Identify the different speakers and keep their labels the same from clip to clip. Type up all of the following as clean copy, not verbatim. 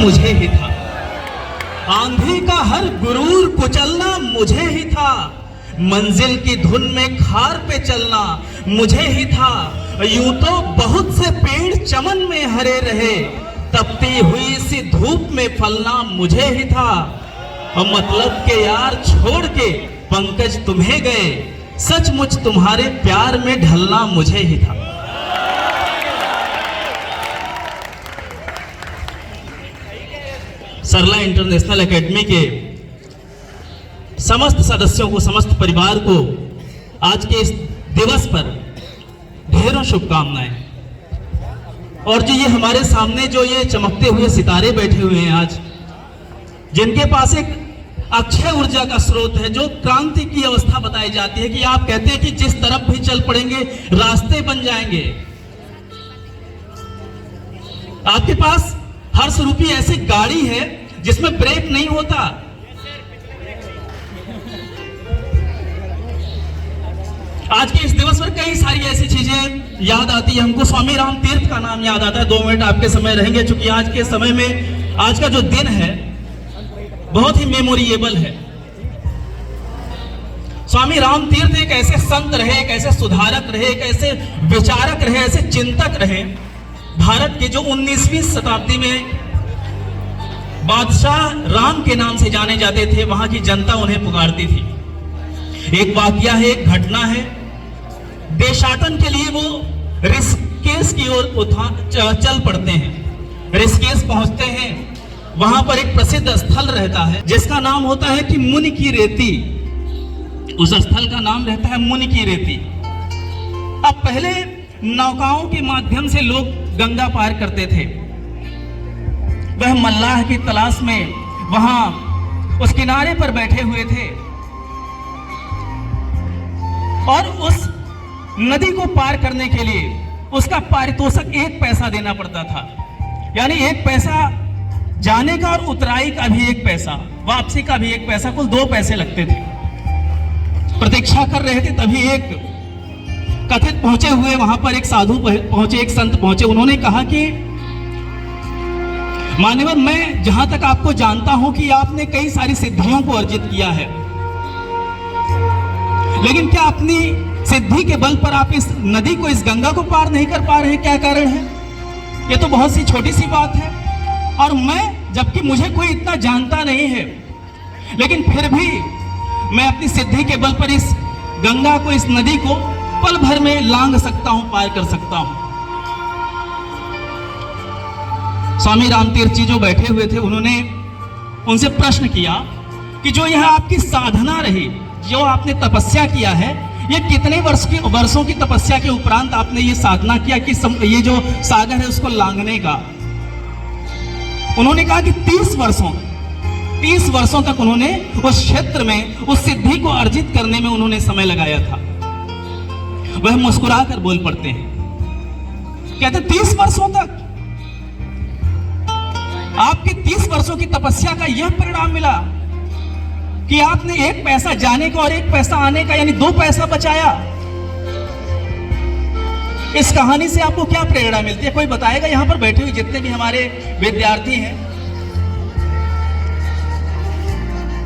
Speaker 1: मुझे ही था, आंधी का हर गुरूर कुचलना मुझे ही था, मंजिल की धुन में खार पे चलना मुझे ही था। यूं तो बहुत से पेड़ चमन में हरे रहे, तपती हुई सी धूप में फलना मुझे ही था। और मतलब के यार छोड़ के पंकज तुम्हें गए, सचमुच तुम्हारे प्यार में ढलना मुझे ही था। सरला इंटरनेशनल एकेडमी के समस्त सदस्यों को, समस्त परिवार को आज के इस दिवस पर ढेरों शुभकामनाएं। और जो ये हमारे सामने जो ये चमकते हुए सितारे बैठे हुए हैं आज, जिनके पास एक अक्षय ऊर्जा का स्रोत है, जो क्रांति की अवस्था बताई जाती है कि आप कहते हैं कि जिस तरफ भी चल पड़ेंगे रास्ते बन जाएंगे। आपके पास हर्ष रूपी ऐसी गाड़ी है जिसमें ब्रेक नहीं होता। आज के इस दिवस पर कई सारी ऐसी चीजें याद आती है हमको। स्वामी राम तीर्थ का नाम याद आता है। 2 मिनट आपके समय रहेंगे, क्योंकि आज के समय में, आज का जो दिन है बहुत ही मेमोरिएबल है। स्वामी राम तीर्थ एक ऐसे संत रहे, एक ऐसे सुधारक रहे, एक ऐसे विचारक रहे, ऐसे चिंतक रहे भारत के, जो 19वीं शताब्दी में बादशाह राम के नाम से जाने जाते थे। वहां की जनता उन्हें पुकारती थी। एक वाकया है, एक घटना है। देशाटन के लिए वो ऋषिकेश की ओर चल पड़ते हैं। ऋषिकेश पहुंचते हैं, वहां पर एक प्रसिद्ध स्थल रहता है जिसका नाम होता है कि मुनि की रेती। उस स्थल का नाम रहता है मुनि की रेती। अब पहले नौकाओं के माध्यम से लोग गंगा पार करते थे। वह मल्लाह की तलाश में वहां उस किनारे पर बैठे हुए थे और उस नदी को पार करने के लिए उसका पारितोषिक 1 पैसा देना पड़ता था। यानी 1 पैसा जाने का और उतराई का भी 1 पैसा, वापसी का भी 1 पैसा, कुल 2 पैसे लगते थे। प्रतीक्षा कर रहे थे, तभी एक कथित पहुंचे हुए वहां पर एक साधु पहुंचे, एक संत पहुंचे। उन्होंने कहा कि मान्यवर, मैं जहां तक आपको जानता हूं कि आपने कई सारी सिद्धियों को अर्जित किया है, लेकिन क्या अपनी सिद्धि के बल पर आप इस नदी को, इस गंगा को पार नहीं कर पा रहे? क्या कारण है? ये तो बहुत सी छोटी सी बात है। और मैं, जबकि मुझे कोई इतना जानता नहीं है, लेकिन फिर भी मैं अपनी सिद्धि के बल पर इस गंगा को, इस नदी को पल भर में लांघ सकता हूं, पार कर सकता हूं। स्वामी रामतीर्थ जी जो बैठे हुए थे, उन्होंने उनसे प्रश्न किया कि जो यह आपकी साधना रही, जो आपने तपस्या किया है, ये कितने वर्षों की तपस्या के उपरांत आपने ये साधना किया कि ये जो सागर है उसको लांघने का? उन्होंने कहा कि 30 वर्षों तक उन्होंने उस क्षेत्र में उस सिद्धि को अर्जित करने में उन्होंने समय लगाया था। वह मुस्कुरा कर बोल पड़ते हैं, कहते 30 वर्षों तक आपके 30 वर्षों की तपस्या का यह परिणाम मिला कि आपने 1 पैसा जाने का और 1 पैसा आने का, यानी 2 पैसा बचाया। इस कहानी से आपको क्या प्रेरणा मिलती है? कोई बताएगा? यहां पर बैठे हुए जितने भी हमारे विद्यार्थी हैं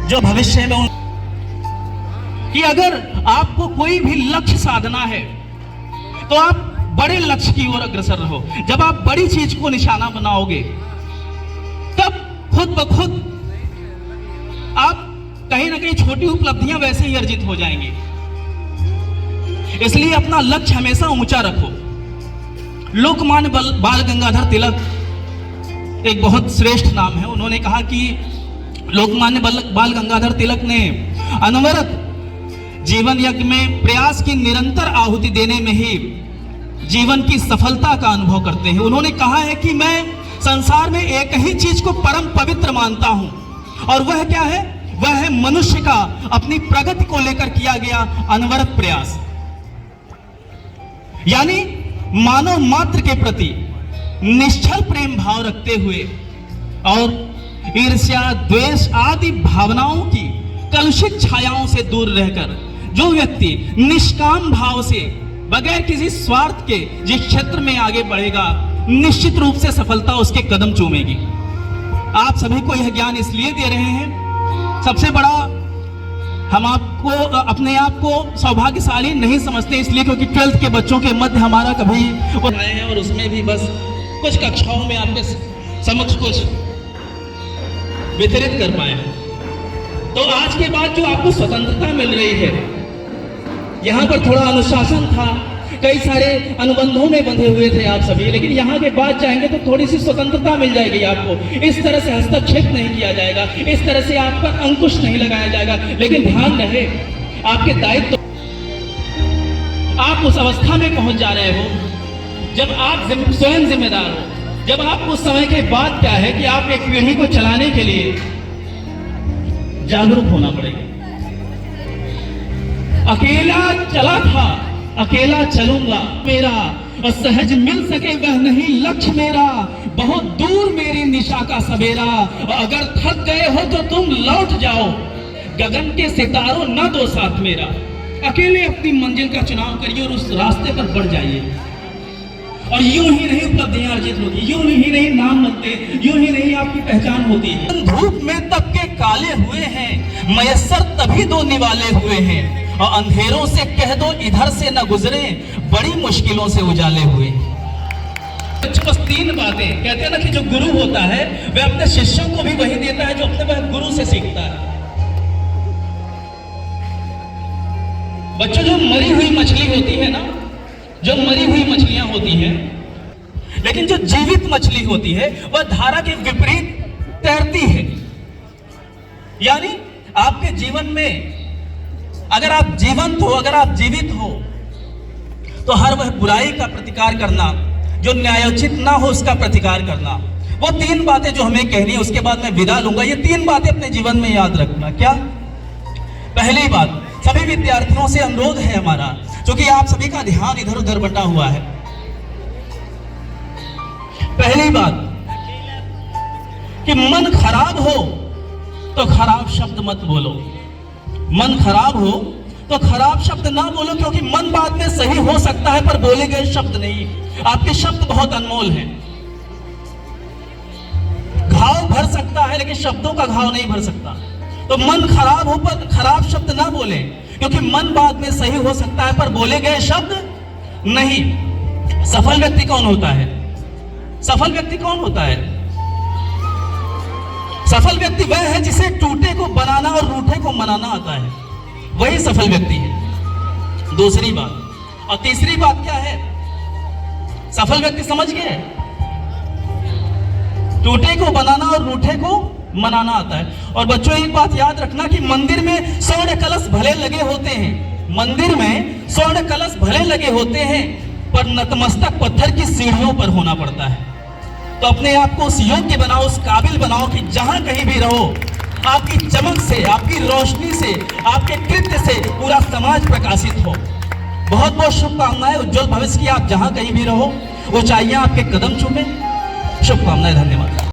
Speaker 1: जो भविष्य में कि अगर आपको कोई भी लक्ष्य साधना है तो आप बड़े लक्ष्य की ओर अग्रसर रहो। जब आप बड़ी चीज को निशाना बनाओगे तब खुद ब खुद आप कहीं ना कहीं छोटी उपलब्धियां वैसे ही अर्जित हो जाएंगी। इसलिए अपना लक्ष्य हमेशा ऊंचा रखो। लोकमान्य बाल गंगाधर तिलक एक बहुत श्रेष्ठ नाम है। उन्होंने कहा कि लोकमान्य बाल गंगाधर तिलक ने अनवरत जीवन यज्ञ में प्रयास की निरंतर आहुति देने में ही जीवन की सफलता का अनुभव करते हैं। उन्होंने कहा है कि मैं संसार में एक ही चीज को परम पवित्र मानता हूं, और वह क्या है? वह है मनुष्य का अपनी प्रगति को लेकर किया गया अनवरत प्रयास। यानी मानव मात्र के प्रति निश्चल प्रेम भाव रखते हुए और ईर्ष्या, द्वेष आदि भावनाओं की कलुषित छायाओं से दूर रहकर जो व्यक्ति निष्काम भाव से बगैर किसी स्वार्थ के जिस क्षेत्र में आगे बढ़ेगा, निश्चित रूप से सफलता उसके कदम चूमेगी। आप सभी को यह ज्ञान इसलिए दे रहे हैं, सबसे बड़ा हम आपको अपने आप को सौभाग्यशाली नहीं समझते इसलिए क्योंकि 12th के बच्चों के मध्य हमारा कभी आए हैं और उसमें भी बस कुछ कक्षाओं में आपके समक्ष कुछ वितरित कर पाए। तो आज के बाद जो आपको स्वतंत्रता मिल रही है, यहाँ पर थोड़ा अनुशासन था, कई सारे अनुबंधों में बंधे हुए थे आप सभी, लेकिन यहाँ के बाद जाएंगे तो थोड़ी सी स्वतंत्रता मिल जाएगी आपको। इस तरह से हस्तक्षेप नहीं किया जाएगा, इस तरह से आप पर अंकुश नहीं लगाया जाएगा। लेकिन ध्यान रहे, आपके दायित्व आप उस अवस्था में पहुंच जा रहे हो जब आप स्वयं जिम्मेदार हो, जब आप उस समय के बाद क्या है कि आप एक पीढ़ी को चलाने के लिए जागरूक होना पड़ेगा। अकेला चला था, अकेला चलूंगा मेरा, और सहज मिल सके वह नहीं लक्ष्य मेरा, बहुत दूर मेरी निशा का सवेरा, और अगर थक गए हो तो तुम लौट जाओ, गगन के सितारों न दो साथ मेरा। अकेले अपनी मंजिल का चुनाव करिए और उस रास्ते पर बढ़ जाइए, और यूं ही नहीं उपलब्धियां अर्जित होगी, यूं ही नहीं नाम बनते, यूं ही नहीं आपकी पहचान होती है। धूप में तबके काले हुए हैं, मयस्सर तभी दो निवाले हुए हैं, और अंधेरों से कह दो इधर से न गुजरे, बड़ी मुश्किलों से उजाले हुए। बस 3 बातें कहते हैं ना कि जो गुरु होता है वह अपने शिष्यों को भी वही देता है जो अपने वह गुरु से सीखता है। बच्चों, जो मरी हुई मछली होती है ना, जो मरी हुई मछलियां होती हैं, लेकिन जो जीवित मछली होती है वह धारा के विपरीत तैरती है। यानी आपके जीवन में अगर आप जीवंत हो, अगर आप जीवित हो, तो हर वह बुराई का प्रतिकार करना, जो न्यायोचित ना हो उसका प्रतिकार करना। वो 3 बातें जो हमें कहनी है, उसके बाद मैं विदा लूंगा। ये 3 बातें अपने जीवन में याद रखना। क्या? पहली बात, सभी विद्यार्थियों से अनुरोध है हमारा, क्योंकि आप सभी का ध्यान इधर उधर बटा हुआ है। पहली बात कि मन खराब हो तो खराब शब्द मत बोलो। मन खराब हो तो खराब शब्द ना बोलो, क्योंकि मन बाद में सही हो सकता है पर बोले गए शब्द नहीं। आपके शब्द बहुत अनमोल हैं। घाव भर सकता है लेकिन शब्दों का घाव नहीं भर सकता। तो मन खराब हो पर खराब शब्द ना बोले, क्योंकि मन बाद में सही हो सकता है पर बोले गए शब्द नहीं। सफल व्यक्ति कौन होता है? सफल व्यक्ति कौन होता है? सफल व्यक्ति वह है जिसे टूटे को बनाना और रूठे को मनाना आता है, वही सफल व्यक्ति है। दूसरी बात। और तीसरी बात क्या है? सफल व्यक्ति समझ गए, टूटे को बनाना और रूठे को मनाना आता है। और बच्चों, एक बात याद रखना कि मंदिर में स्वर्ण कलश भले लगे होते हैं, मंदिर में स्वर्ण कलश भले लगे होते हैं, पर नतमस्तक पत्थर की सीढ़ियों पर होना पड़ता है। तो अपने आप को उस योग्य बनाओ, उस काबिल बनाओ कि जहां कहीं भी रहो, आपकी चमक से, आपकी रोशनी से, आपके कृत्य से पूरा समाज प्रकाशित हो। बहुत बहुत शुभकामनाएं। उज्जवल भविष्य की आप जहां कहीं भी रहो, ऊंचाइयां आपके कदम चूमे। शुभकामनाएं। धन्यवाद।